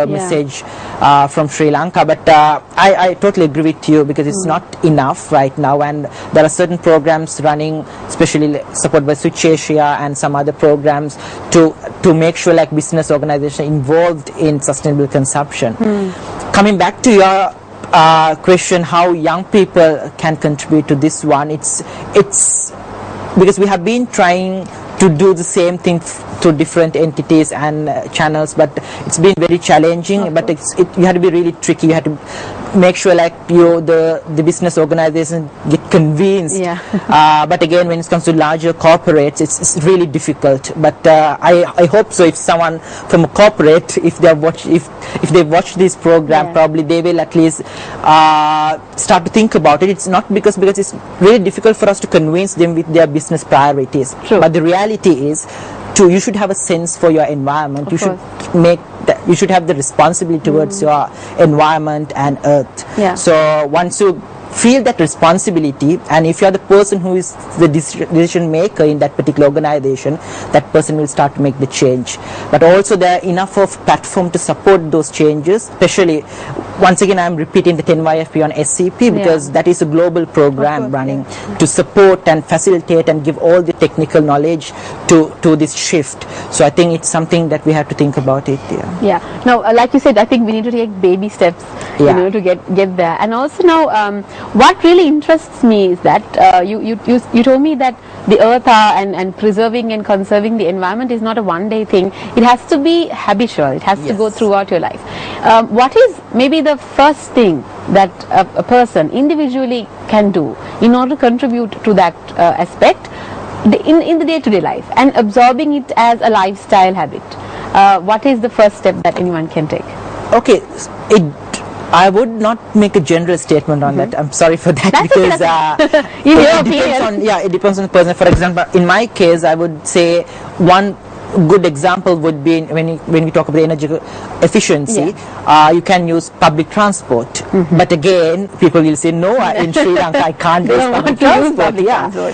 message from Sri Lanka. But I totally agree with you, because it's not enough right now, and there are certain programs running, especially supported by Switch Asia and some other programs, to make sure like business organizations involved in sustainable consumption. Coming back to your question, how young people can contribute to this one, it's because we have been trying to do the same thing to different entities and channels, but it's been very challenging. But you have to be really tricky. You have to make sure like the business organization get convinced. But again, when it comes to larger corporates, it's really difficult. But I hope so. If someone from a corporate, if they watch this program, probably they will at least start to think about it. It's not because it's really difficult for us to convince them with their business priorities. But the reality is, you should have a sense for your environment. You should have the responsibility towards your environment and earth. So once you feel that responsibility, and if you are the person who is the decision maker in that particular organization, that person will start to make the change. But also there are enough of platform to support those changes, especially, once again I'm repeating the 10YFP on SCP, because that is a global program running to support and facilitate and give all the technical knowledge to this shift. So I think it's something that we have to think about it. No, like you said, I think we need to take baby steps, you know, to get there. And also now, what really interests me is that you told me that the earth and preserving and conserving the environment is not a one-day thing. It has to be habitual. It has to go throughout your life. What is maybe the first thing that a person individually can do in order to contribute to that aspect in the day-to-day life and absorbing it as a lifestyle habit? What is the first step that anyone can take? Okay, I would not make a general statement on that. I'm sorry for that. It depends on the person. For example, in my case, I would say one good example would be when we talk about energy efficiency, you can use public transport. But again, people will say, no, in Sri Lanka I can't use public transport.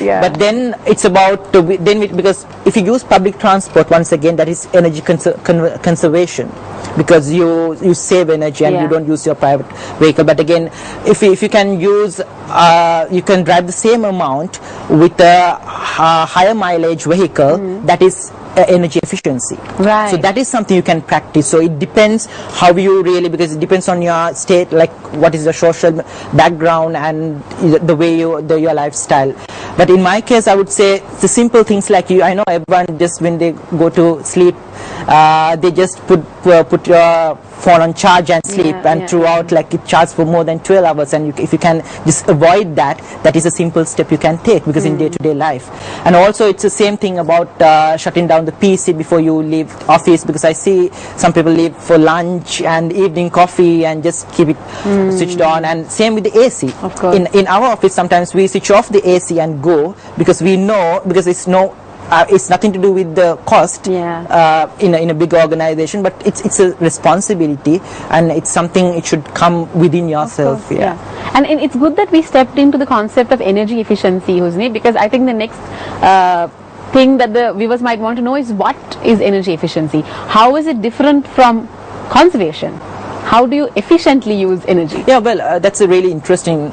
But then it's about because if you use public transport, once again, that is energy conservation, because you save energy and you don't use your private vehicle. But again, if you can use you can drive the same amount with a higher mileage vehicle, that is energy efficiency. So that is something you can practice. So it depends how you really, because it depends on your state, like what is the social background and the way your lifestyle. But in my case, I would say the simple things like I know everyone just when they go to sleep, they just put your phone on charge and sleep, and throughout like it charges for more than 12 hours, and if you can just avoid that, that is a simple step you can take, because in day-to-day life. And also it's the same thing about shutting down the PC before you leave office, because I see some people leave for lunch and evening coffee and just keep it switched on. And same with the AC. Of course. In our office sometimes we switch off the AC and go, because we know, because it's nothing to do with the cost in a big organization, but it's a responsibility, and it's something it should come within yourself. And it's good that we stepped into the concept of energy efficiency, Husni, because I think the next thing that the viewers might want to know is, what is energy efficiency? How is it different from conservation? How do you efficiently use energy? Well, that's a really interesting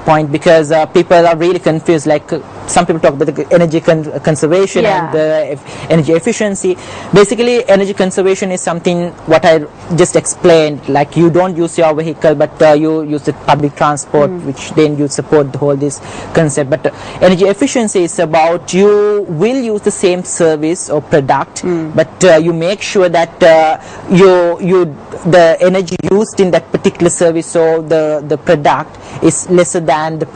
point, because people are really confused. Like some people talk about the energy conservation and the energy efficiency. Basically, energy conservation is something what I just explained. Like you don't use your vehicle, but you use the public transport, which then you support the whole this concept. But energy efficiency is about you will use the same service or product, but you make sure that the energy used in that particular service or the product is lesser than the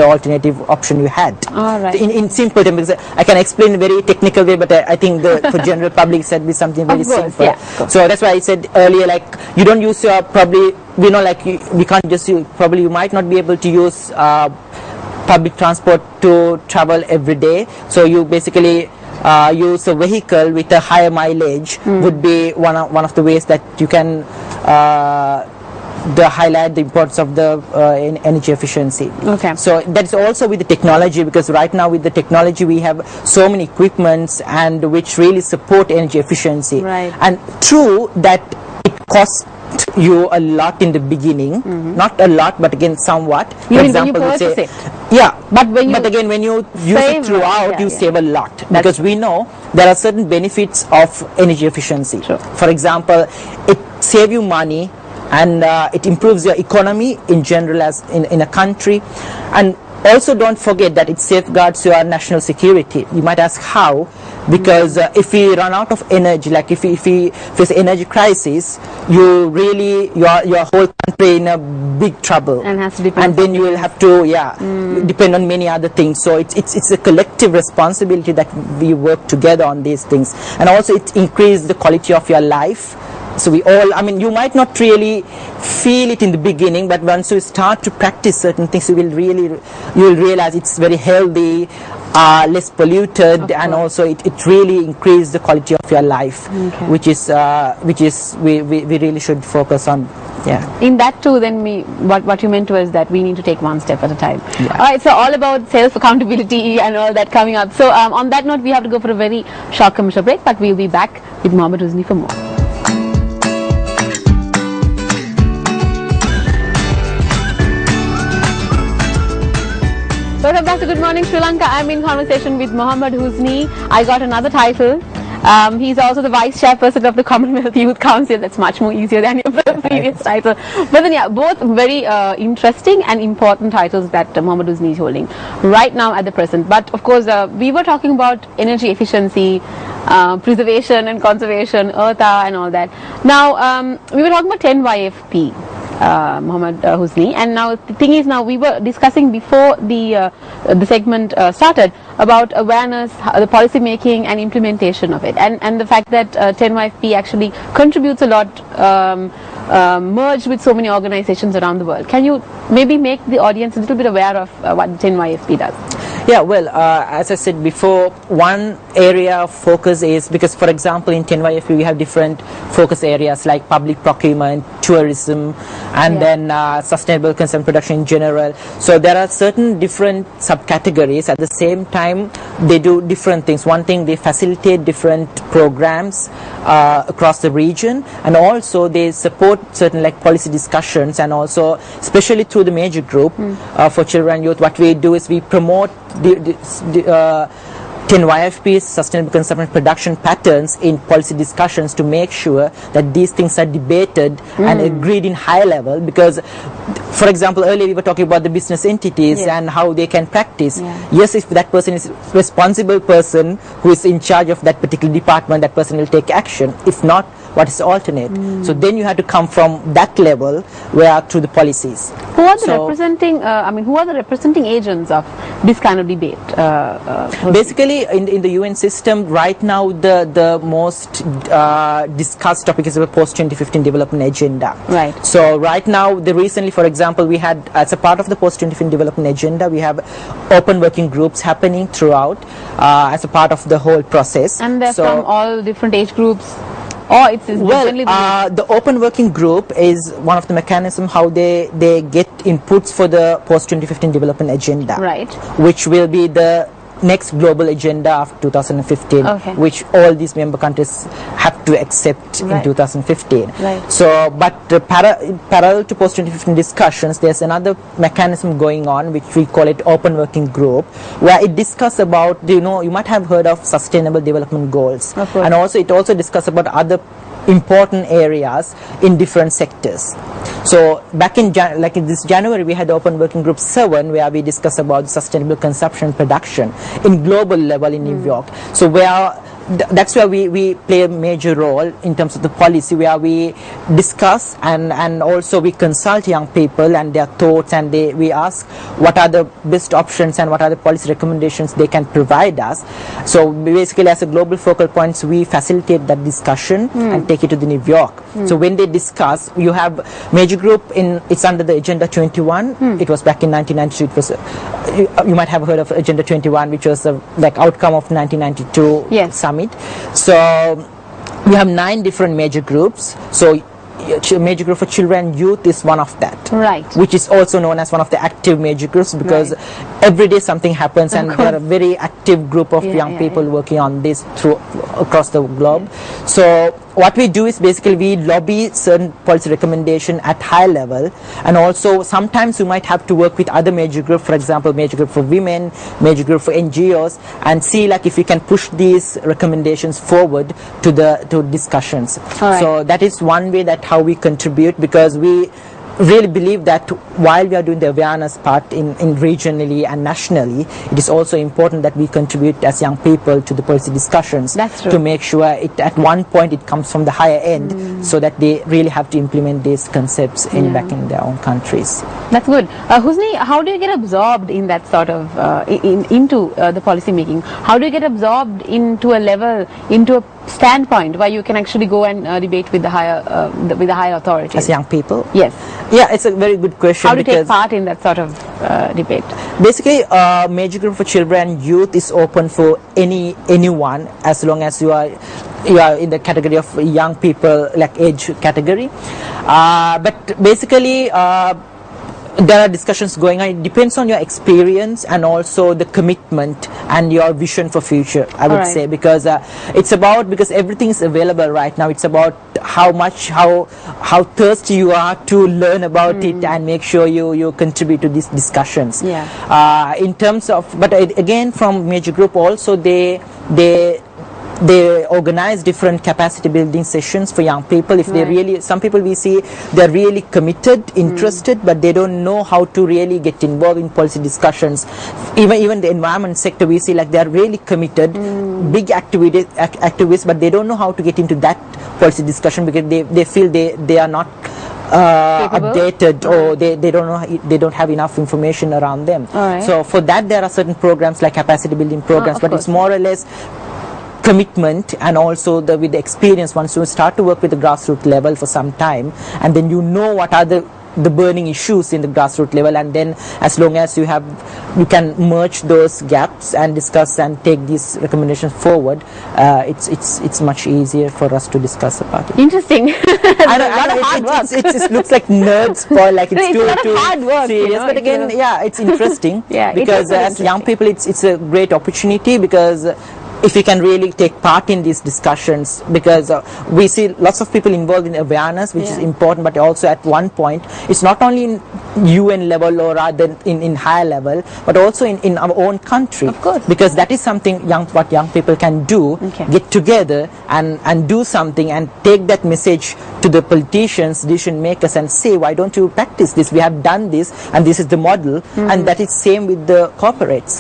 alternative option you had. In simple terms, because I can explain in a very technical way, but I think for general public it should be something very simple. So that's why I said earlier, like you don't use your we can't just use, probably you might not be able to use public transport to travel every day. So you basically use a vehicle with a higher mileage would be one of the ways that you can highlight the importance of the energy efficiency. So that's also with the technology, because right now with the technology we have so many equipments and which really support energy efficiency. And true that cost you a lot in the beginning, not a lot, but again somewhat. For example, when you purchase it. Yeah, but again when you use it throughout, you save a lot, because we know there are certain benefits of energy efficiency. Sure. For example, it saves you money, and it improves your economy in general as in a country, and also don't forget that it safeguards your national security. You might ask how, because if we run out of energy, like if we face energy crisis, you really your whole country in a big trouble, and has to depend, and then you will have to depend on many other things. So it's a collective responsibility that we work together on these things, and also it increases the quality of your life. So we all, I mean, you might not really feel it in the beginning, but once you start to practice certain things, you will realize it's very healthy, less polluted, and also it really increases the quality of your life, which is we really should focus on. Yeah. In that too, then what you meant was that we need to take one step at a time. Yeah. All right, so all about self accountability and all that coming up. So on that note, we have to go for a very short commercial break, but we'll be back with Mohammed Husni for more. Welcome back to Good Morning Sri Lanka. I'm in conversation with Mohammed Husni. I got another title. He's also the Vice Chairperson of the Commonwealth Youth Council. That's much more easier than your previous title. But then, yeah, both very interesting and important titles that Mohammed Husni is holding right now at the present. But of course, we were talking about energy efficiency, preservation and conservation, Eartha and all that. Now, we were talking about 10YFP. Mohammed Husni, and now the thing is, now we were discussing before the segment started about awareness, the policy making and implementation of it, and the fact that 10YFP actually contributes a lot, merged with so many organizations around the world. Can you maybe make the audience a little bit aware of what 10YFP does? Yeah, well, as I said before, one area of focus is, because for example in 10YFP we have different focus areas like public procurement, tourism, and then sustainable consumption production in general. So there are certain different subcategories. At the same time, they do different things. One thing, they facilitate different programs across the region, and also they support certain like policy discussions, and also especially through the major group for children and youth, what we do is we promote the 10YFP's sustainable consumption production patterns in policy discussions to make sure that these things are debated and agreed in high level. Because, for example, earlier we were talking about the business entities and how they can practice. Yes, if that person is responsible person who is in charge of that particular department, that person will take action. If not, what is the alternate? So then you have to come from that level where through the policies. Who are the representing? Who are the representing agents of this kind of debate? Basically, in the UN system right now, the most discussed topic is the post-2015 development agenda. Right. So right now, recently, for example, we had, as a part of the post-2015 development agenda, we have open working groups happening throughout as a part of the whole process. And they're from all different age groups. Or it's the open working group is one of the mechanisms how they get inputs for the post-2015 development agenda, right, which will be the next global agenda of 2015, which all these member countries have to accept in 2015. Right. So, but parallel to post-2015 discussions, there's another mechanism going on, which we call it open working group, where it discusses about, you might have heard of sustainable development goals, and also it also discusses about other important areas in different sectors. So back in this January, we had Open Working Group 7, where we discussed about sustainable consumption production in global level in New York. So that's where we play a major role in terms of the policy, where we discuss and also we consult young people and their thoughts, and we ask what are the best options and what are the policy recommendations they can provide us. So basically, as a global focal points, we facilitate that discussion and take it to the New York. So when they discuss, you have major group it's under the Agenda 21. It was back in 1992. It was you might have heard of Agenda 21, which was like outcome of 1992 summit. So we have 9 different major groups. So major group for children and youth is one of that, right, which is also known as one of the active major groups, because every day something happens, and there are a very active group of young people working on this across the globe. So what we do is basically we lobby certain policy recommendation at high level, and also sometimes we might have to work with other major groups, for example major group for women, major group for NGOs, and see like if we can push these recommendations forward to discussions. So that is one way that how we contribute, because we really believe that while we are doing the awareness part in regionally and nationally, it is also important that we contribute as young people to the policy discussions. That's true. To make sure it at one point it comes from the higher end, so that they really have to implement these concepts back in their own countries. That's good. Husni, how do you get absorbed in that sort of into the policy making? How do you get absorbed into a level, into a standpoint where you can actually go and debate with the higher authorities? As young people? Yes. Yeah, it's a very good question. How do you take part in that sort of debate? Basically, major group for children and youth is open for anyone, as long as you are in the category of young people, like age category. But basically, there are discussions going on. It depends on your experience and also the commitment and your vision for future, I would say, because it's about, because everything is available right now. It's about how thirsty you are to learn about it and make sure you contribute to these discussions. In terms of, but again, from major group also, they organize different capacity building sessions for young people. If they really, some people we see they're really committed, interested, but they don't know how to really get involved in policy discussions. Even the environment sector, we see like they're really committed, big activists, but they don't know how to get into that policy discussion, because they feel they are not updated, or they don't know, they don't have enough information around them. So for that there are certain programs like capacity building programs, but it's more or less commitment, and also with the experience. Once you start to work with the grassroots level for some time, and then you know what are the burning issues in the grassroots level, and then as long as you can merge those gaps and discuss and take these recommendations forward, it's much easier for us to discuss about it. Interesting. I know, it looks like nerds for like it's too hard work, serious, but again, it's interesting. Because as young people, it's a great opportunity, because if we can really take part in these discussions, because we see lots of people involved in awareness, which is important, but also at one point it's not only in UN level or rather in higher level, but also in our own country. Of course. Because that is something what young people can do, get together and do something, and take that message to the politicians, decision makers, and say, why don't you practice this? We have done this, and this is the model, and that is same with the corporates.